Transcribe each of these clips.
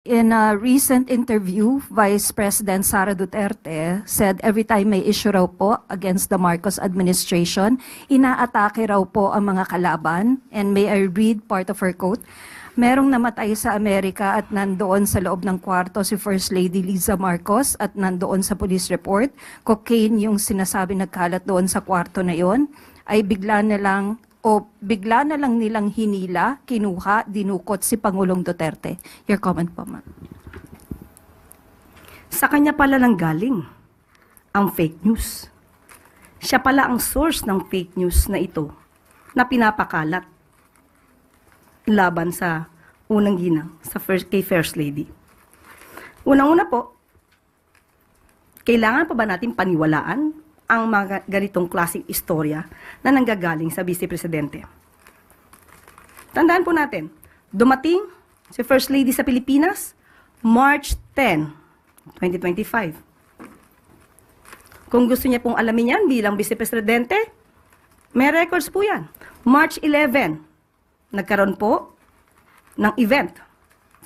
In a recent interview, Vice President Sara Duterte said every time may issue raw po against the Marcos administration, inaatake raw po ang mga kalaban. And may I read part of her quote? Merong namatay sa Amerika at nandoon sa loob ng kwarto si First Lady Liza Marcos at nandoon sa police report. Cocaine yung sinasabi nagkalat doon sa kwarto na yon ay bigla na lang nilang hinila, kinuha, dinukot si Pangulong Duterte. Your comment po, ma'am. Sa kanya pala lang galing ang fake news. Siya pala ang source ng fake news na ito na pinapakalat laban sa unang ginang, kay First Lady. Unang-una po, kailangan pa ba natin paniwalaan ang mga ganitong klaseng istorya na nanggagaling sa Vice Presidente? Tandaan po natin, dumating si First Lady sa Pilipinas, March 10, 2025. Kung gusto niya pong alamin yan bilang Vice Presidente, may records po yan. March 11, nagkaroon po ng event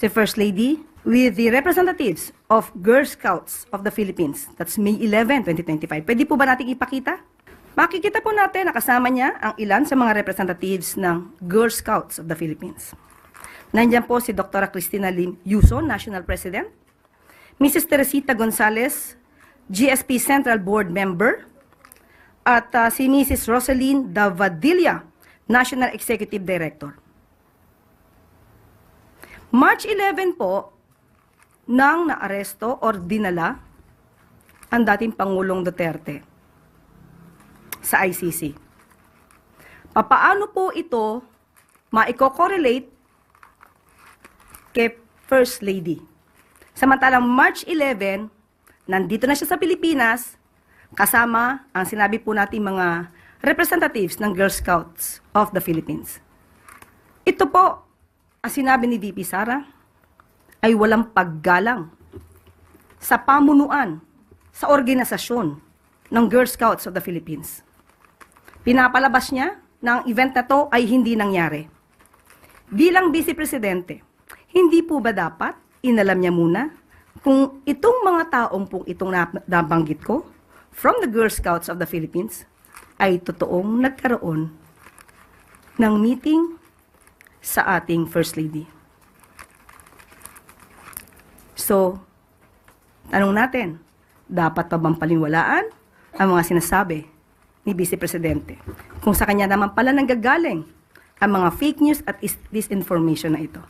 si First Lady with the representatives of Girl Scouts of the Philippines. That's May 11, 2025. Pwede po ba natin ipakita? Makikita po natin na kasama niya ang ilan sa mga representatives ng Girl Scouts of the Philippines. Nandiyan po si Dr. Cristina Lim Yuson, National President, Mrs. Teresita Gonzalez, GSP Central Board Member, at si Mrs. Rosaline Davadilla, National Executive Director. March 11 po, nang naaresto or dinala ang dating Pangulong Duterte sa ICC. Papaano po ito maiko-correlate kay First Lady? Samantalang March 11, nandito na siya sa Pilipinas, kasama ang sinabi po natin mga representatives ng Girl Scouts of the Philippines. Ito po, ang sinabi ni VP Sara, ay walang paggalang sa pamunuan, sa organisasyon ng Girl Scouts of the Philippines. Pinapalabas niya na ang event na to ay hindi nangyari. Bilang Vice Presidente, hindi po ba dapat inalam niya muna kung itong mga taong pong itong nabanggit ko from the Girl Scouts of the Philippines ay totoong nagkaroon ng meeting sa ating First Lady? So, tanong natin, dapat pa bang paniwalaan ang mga sinasabi ni Vice Presidente kung sa kanya naman pala nanggagaling ang mga fake news at disinformation na ito?